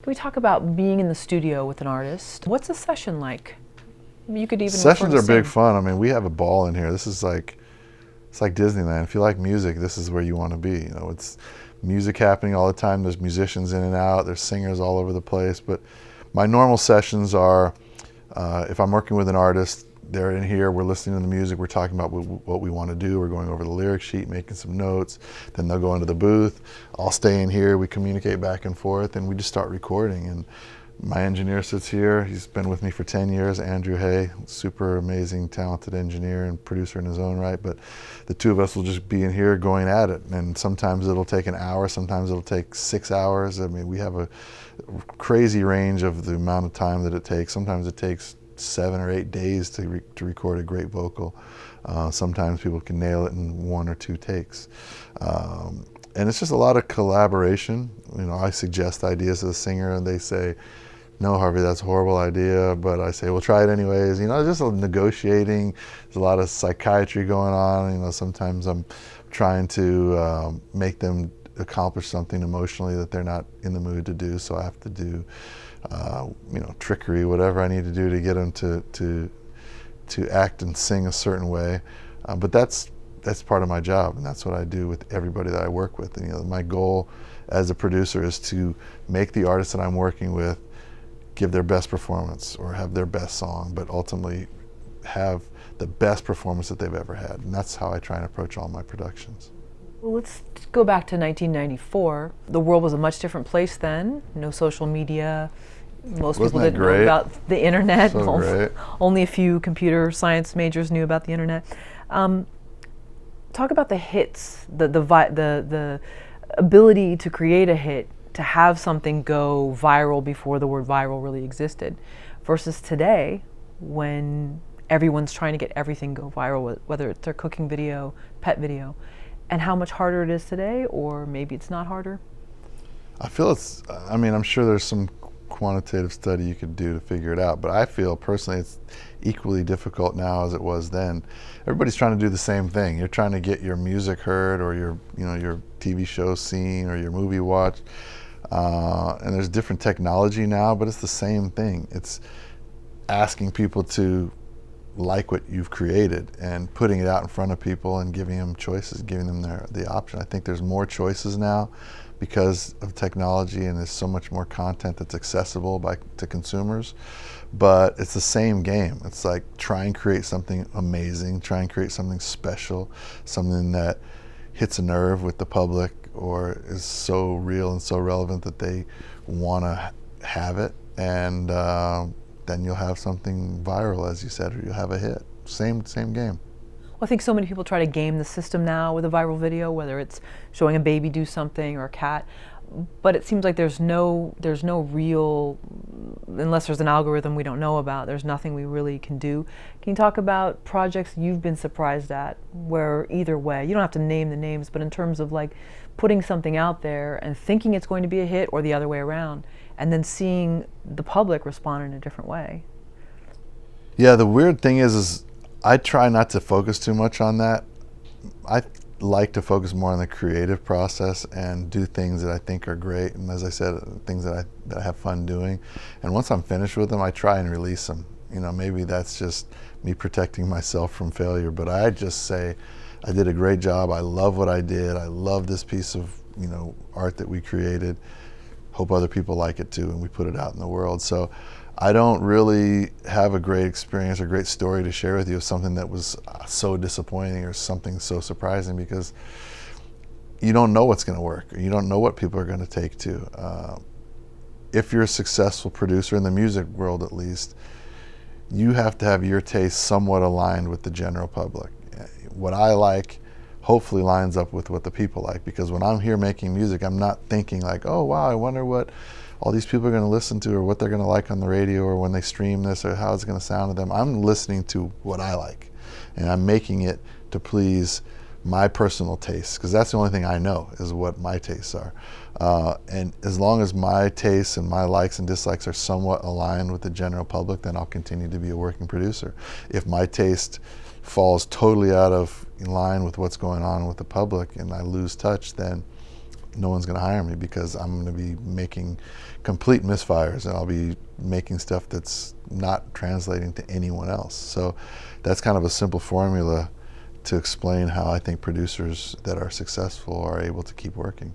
Can we talk about being in the studio with an artist? What's a session like? You could even Sessions are big sing. fun. I mean, we have a ball in here. This is like, it's like Disneyland. If you like music, this is where you want to be. You know, it's music happening all the time. There's musicians in and out. There's singers all over the place. But my normal sessions are, if I'm working with an artist, they're in here, we're listening to the music, we're talking about what we want to do, we're going over the lyric sheet, making some notes, then they'll go into the booth, I'll stay in here, we communicate back and forth, and we just start recording. And my engineer sits here, he's been with me for 10 years, Andrew Hay, super amazing, talented engineer and producer in his own right, but the two of us will just be in here going at it, and sometimes it'll take an hour, sometimes it'll take 6 hours. I mean, we have a crazy range of the amount of time that it takes. Sometimes it takes 7 or 8 days to record a great vocal. Sometimes people can nail it in 1 or 2 takes. And it's just a lot of collaboration. You know, I suggest ideas to the singer and they say, "No, Harvey, that's a horrible idea," but I say, "Well, try it anyways." You know, just negotiating. There's a lot of psychiatry going on. You know, sometimes I'm trying to make them accomplish something emotionally that they're not in the mood to do, so I have to do you know, trickery, whatever I need to do to get them to act and sing a certain way. But that's part of my job, and that's what I do with everybody that I work with. And, you know, my goal as a producer is to make the artists that I'm working with give their best performance or have their best song, but ultimately have the best performance that they've ever had. And that's how I try and approach all my productions. Well, let's go back to 1994. The world was a much different place then. No social media. Most people didn't know about the internet. So great. Only a few computer science majors knew about the internet. Talk about the hits, the ability to create a hit, to have something go viral before the word viral really existed, versus today when everyone's trying to get everything go viral, whether it's their cooking video, pet video, and how much harder it is today, or maybe it's not harder? I feel it's, I mean, I'm sure there's some quantitative study you could do to figure it out, but I feel personally it's equally difficult now as it was then. Everybody's trying to do the same thing. You're trying to get your music heard, or your, you know, your TV show seen, or your movie watched. And there's different technology now, but it's the same thing. It's asking people to like what you've created and putting it out in front of people and giving them choices, giving them the option. I think there's more choices now because of technology, and there's so much more content that's accessible to consumers. But it's the same game. It's like try and create something amazing, try and create something special, something that hits a nerve with the public or is so real and so relevant that they want to have it, and then you'll have something viral, as you said, or you'll have a hit. Same game. Well, I think so many people try to game the system now with a viral video, whether it's showing a baby do something or a cat. But it seems like there's no real, unless there's an algorithm we don't know about, there's nothing we really can do. Can you talk about projects you've been surprised at, where either way, you don't have to name the names, but in terms of like putting something out there and thinking it's going to be a hit, or the other way around, and then seeing the public respond in a different way? Yeah, the weird thing is I try not to focus too much on that. I like to focus more on the creative process and do things that I think are great, and as I said, things that I have fun doing. And once I'm finished with them, I try and release them. You know, maybe that's just me protecting myself from failure, but I just say, I did a great job, I love what I did, I love this piece of, you know, art that we created. Hope other people like it too, and we put it out in the world. So I don't really have a great experience or great story to share with you of something that was so disappointing or something so surprising, because you don't know what's going to work, or you don't know what people are going to take to. If you're a successful producer, in the music world at least, you have to have your taste somewhat aligned with the general public. What I like hopefully lines up with what the people like, because when I'm here making music, I'm not thinking like, oh wow, I wonder what all these people are going to listen to, or what they're going to like on the radio, or when they stream this, or how it's going to sound to them. I'm listening to what I like, and I'm making it to please my personal tastes, because that's the only thing I know is what my tastes are. And as long as my tastes and my likes and dislikes are somewhat aligned with the general public, then I'll continue to be a working producer. If my taste falls totally out of line with what's going on with the public and I lose touch, then no one's going to hire me because I'm going to be making complete misfires, and I'll be making stuff that's not translating to anyone else. So that's kind of a simple formula to explain how I think producers that are successful are able to keep working.